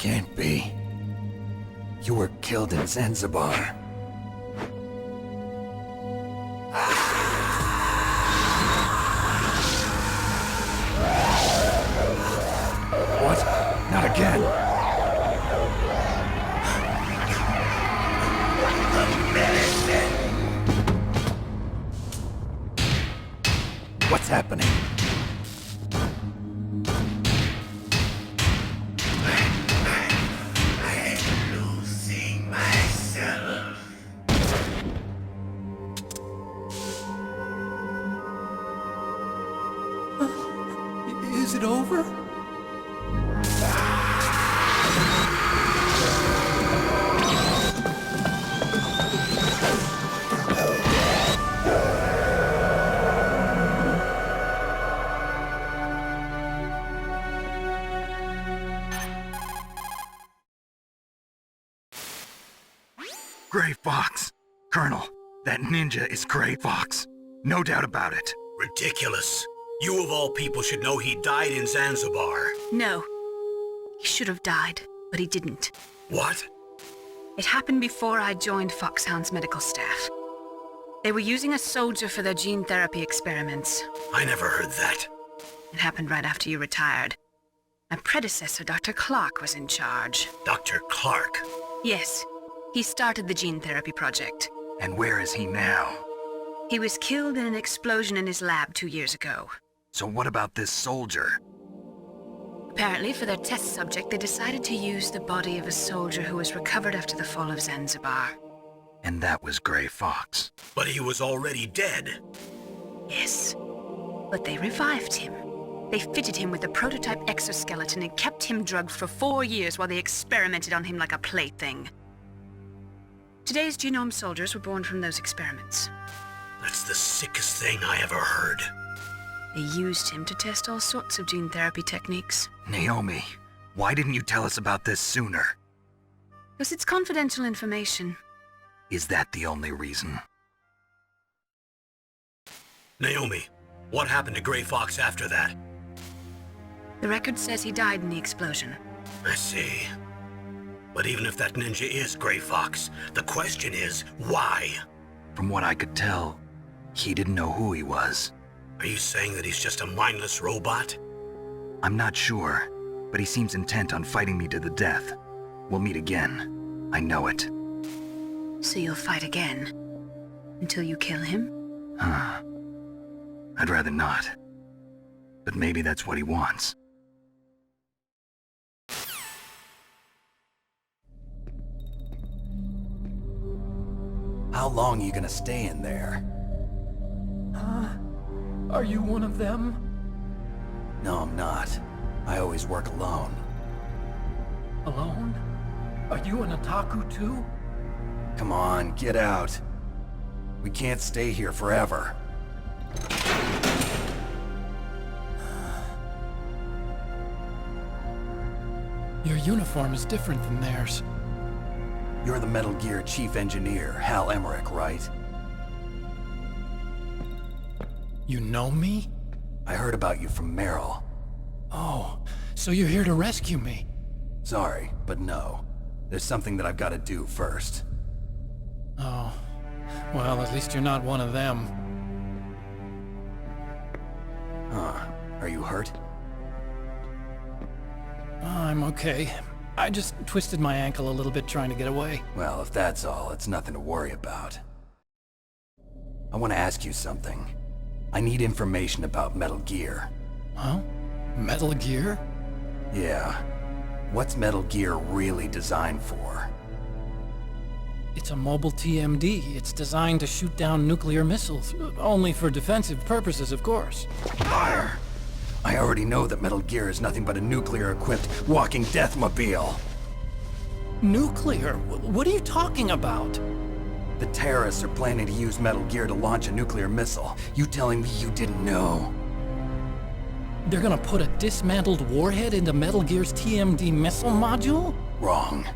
Can't be. You were killed in Zanzibar. What? Not again. What's happening? I'm losing myself. Is it over? Gray Fox. Colonel, that ninja is Gray Fox. No doubt about it. Ridiculous. You of all people should know he died in Zanzibar. No. He should have died, but he didn't. What? It happened before I joined Foxhound's medical staff. They were using a soldier for their gene therapy experiments. I never heard that. It happened right after you retired. My predecessor, Dr. Clark, was in charge. Dr. Clark. Yes, he started the gene therapy project. And where is he now? He was killed in an explosion in his lab 2 years ago. So what about this soldier? Apparently, for their test subject, they decided to use the body of a soldier who was recovered after the fall of Zanzibar. And that was Gray Fox. But he was already dead. Yes, but they revived him. They fitted him with a prototype exoskeleton and kept him drugged for 4 years while they experimented on him like a plaything. Today's genome soldiers were born from those experiments. That's the sickest thing I ever heard. They used him to test all sorts of gene therapy techniques. Naomi, why didn't you tell us about this sooner? Because it's confidential information. Is that the only reason? Naomi, what happened to Gray Fox after that? The record says he died in the explosion. I see. But even if that ninja is Gray Fox, the question is, why? From what I could tell, he didn't know who he was. Are you saying that he's just a mindless robot? I'm not sure, but he seems intent on fighting me to the death. We'll meet again. I know it. So you'll fight again? Until you kill him? Huh. I'd rather not. But maybe that's what he wants. How long are you gonna stay in there? Are you one of them? No, I'm not. I always work alone. Alone? Are you an otaku too? Come on, get out. We can't stay here forever. Your uniform is different than theirs. You're the Metal Gear Chief Engineer, Hal Emmerich, right? You know me? I heard about you from Meryl. Oh, so you're here to rescue me? Sorry, but no. There's something that I've got to do first. Oh, well, at least you're not one of them. Huh. Are you hurt? I'm okay. I just twisted my ankle a little bit trying to get away. Well, if that's all, it's nothing to worry about. I want to ask you something. I need information about Metal Gear. Huh? Metal Gear? Yeah. What's Metal Gear really designed for? It's a mobile TMD. It's designed to shoot down nuclear missiles. Only for defensive purposes, of course. Fire! I already know that Metal Gear is nothing but a nuclear-equipped walking deathmobile. Nuclear? What are you talking about? The terrorists are planning to use Metal Gear to launch a nuclear missile. You telling me you didn't know? They're gonna put a dismantled warhead into Metal Gear's TMD missile module? Wrong.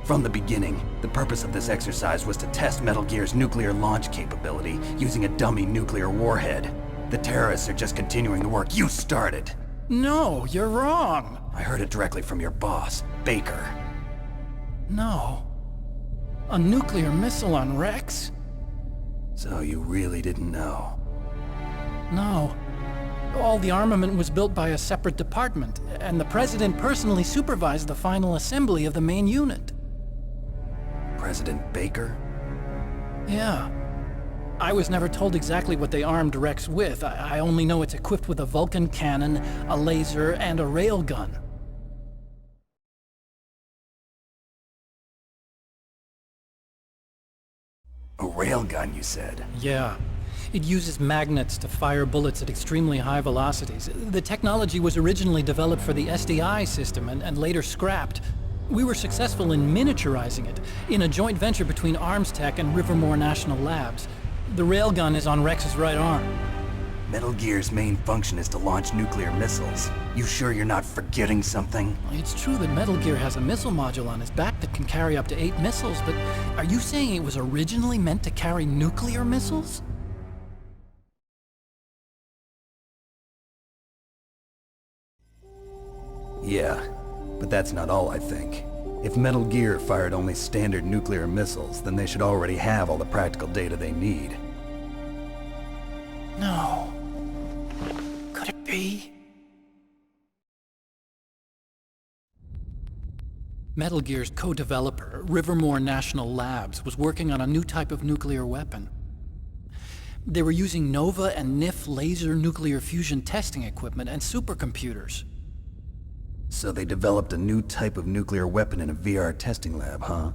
From the beginning, the purpose of this exercise was to test Metal Gear's nuclear launch capability using a dummy nuclear warhead. The terrorists are just continuing the work you started. No, you're wrong. I heard it directly from your boss, Baker. No. A nuclear missile on Rex? So you really didn't know? No. All the armament was built by a separate department, and the President personally supervised the final assembly of the main unit. President Baker? Yeah. I was never told exactly what they armed Rex with. I only know it's equipped with a Vulcan cannon, a laser, and a railgun. A railgun, you said? Yeah. It uses magnets to fire bullets at extremely high velocities. The technology was originally developed for the SDI system and later scrapped. We were successful in miniaturizing it, in a joint venture between Armstech and Rivermore National Labs. The railgun is on Rex's right arm. Metal Gear's main function is to launch nuclear missiles. You sure you're not forgetting something? It's true that Metal Gear has a missile module on his back that can carry up to 8 missiles, but are you saying it was originally meant to carry nuclear missiles? Yeah, but that's not all I think. If Metal Gear fired only standard nuclear missiles, then they should already have all the practical data they need. No. Could it be? Metal Gear's co-developer, Rivermore National Labs, was working on a new type of nuclear weapon. They were using NOVA and NIF laser nuclear fusion testing equipment and supercomputers. So they developed a new type of nuclear weapon in a VR testing lab, huh?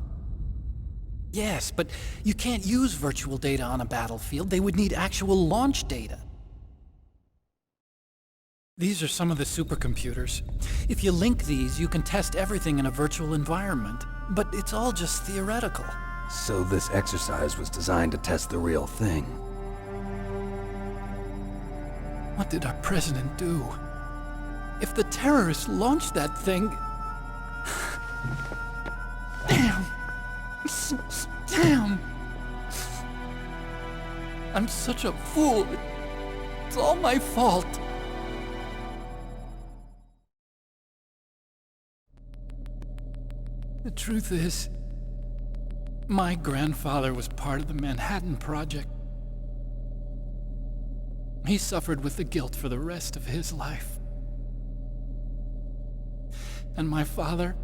Yes, but you can't use virtual data on a battlefield. They would need actual launch data. These are some of the supercomputers. If you link these, you can test everything in a virtual environment. But it's all just theoretical. So this exercise was designed to test the real thing. What did our president do? If the terrorists launched that thing... Damn! Damn! I'm such a fool. It's all my fault. The truth is, my grandfather was part of the Manhattan Project. He suffered with the guilt for the rest of his life. And my father,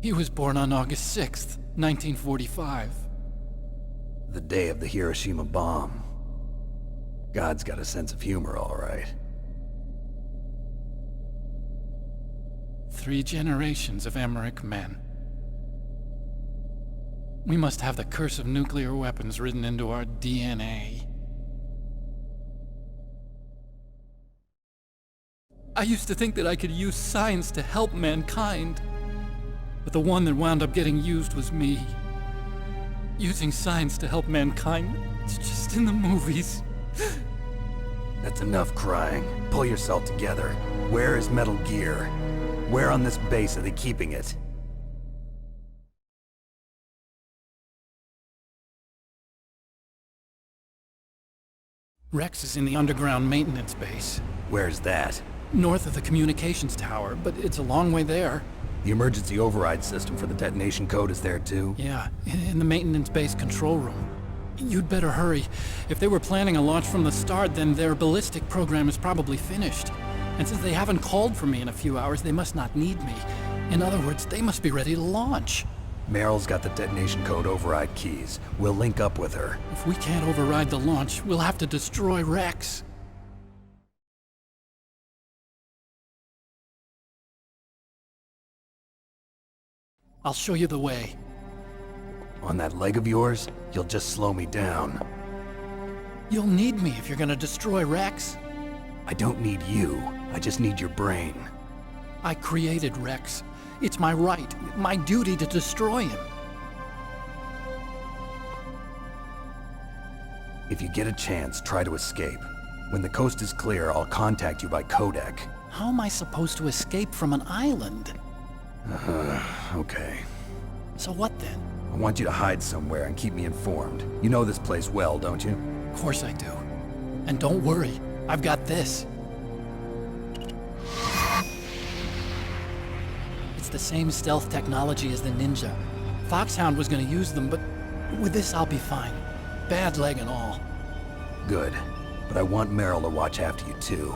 he was born on August 6th, 1945. The day of the Hiroshima bomb. God's got a sense of humor, all right. 3 generations of Emmerich men. We must have the curse of nuclear weapons written into our DNA. I used to think that I could use science to help mankind, but the one that wound up getting used was me. Using science to help mankind, it's just in the movies. That's enough crying. Pull yourself together. Where is Metal Gear? Where on this base are they keeping it? Rex is in the underground maintenance base, Where's that? north of the communications tower, but it's a long way there. The emergency override system for the detonation code is there too? Yeah, in the maintenance base control room. You'd better hurry. If they were planning a launch from the start, then their ballistic program is probably finished. And since they haven't called for me in a few hours, they must not need me. In other words, they must be ready to launch. Meryl's got the detonation code override keys. We'll link up with her. If we can't override the launch, we'll have to destroy Rex. I'll show you the way. On that leg of yours, you'll just slow me down. You'll need me if you're gonna destroy Rex. I don't need you. I just need your brain. I created Rex. It's my right, my duty to destroy him. If you get a chance, try to escape. When the coast is clear, I'll contact you by codec. How am I supposed to escape from an island? Okay. So what then? I want you to hide somewhere and keep me informed. You know this place well, don't you? Of course I do. And don't worry, I've got this. the same stealth technology as the Ninja. Foxhound was gonna use them, but with this I'll be fine. Bad leg and all. Good. But I want Meryl to watch after you too.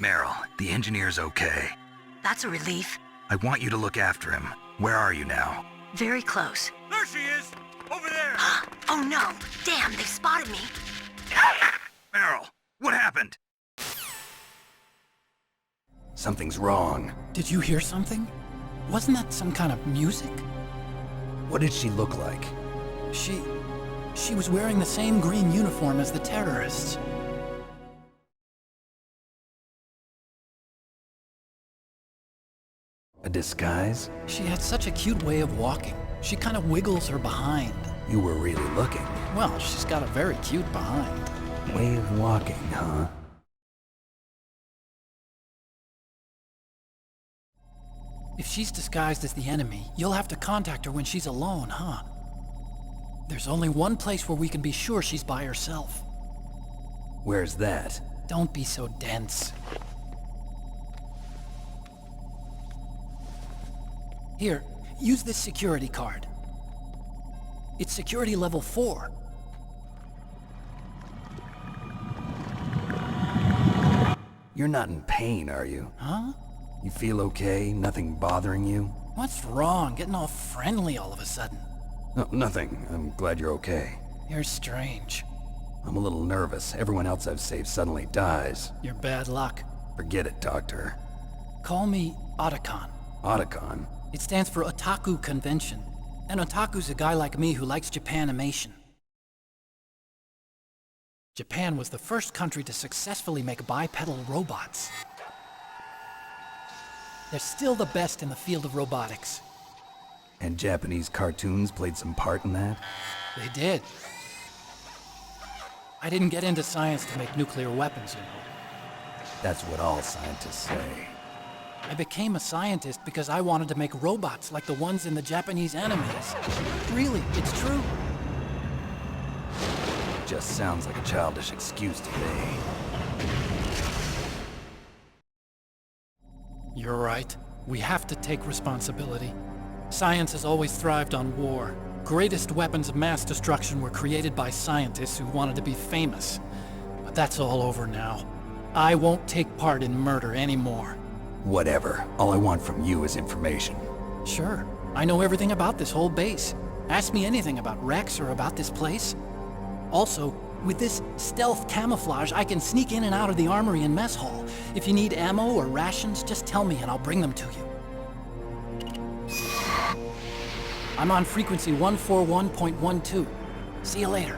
Meryl, the engineer's okay. That's a relief. I want you to look after him. Where are you now? Very close. There she is! Over there! Oh no! Damn, they've spotted me. Meryl, what happened? Something's wrong. Did you hear something? Wasn't that some kind of music? What did she look like? She was wearing the same green uniform as the terrorists. A disguise? She had such a cute way of walking. She kind of wiggles her behind. You were really looking. Well, she's got a very cute behind. Way of walking, huh? If she's disguised as the enemy, you'll have to contact her when she's alone, huh? There's only one place where we can be sure she's by herself. Where's that? Don't be so dense. Here, use this security card. It's security level 4. You're not in pain, are you? Huh? You feel okay? Nothing bothering you? What's wrong? Getting all friendly all of a sudden. No, nothing. I'm glad you're okay. You're strange. I'm a little nervous. Everyone else I've saved suddenly dies. You're bad luck. Forget it, Doctor. Call me Otacon. Otacon? It stands for Otaku Convention. An otaku's a guy like me who likes Japanimation. Japan was the first country to successfully make bipedal robots. They're still the best in the field of robotics. And Japanese cartoons played some part in that? They did. I didn't get into science to make nuclear weapons, you know. That's what all scientists say. I became a scientist because I wanted to make robots like the ones in the Japanese animes. Really, it's true. Just sounds like a childish excuse to me. You're right. We have to take responsibility. Science has always thrived on war. Greatest weapons of mass destruction were created by scientists who wanted to be famous. But that's all over now. I won't take part in murder anymore. Whatever. All I want from you is information. Sure. I know everything about this whole base. Ask me anything about Rex or about this place. Also, with this stealth camouflage, I can sneak in and out of the armory and mess hall. If you need ammo or rations, just tell me and I'll bring them to you. I'm on frequency 141.12. See you later.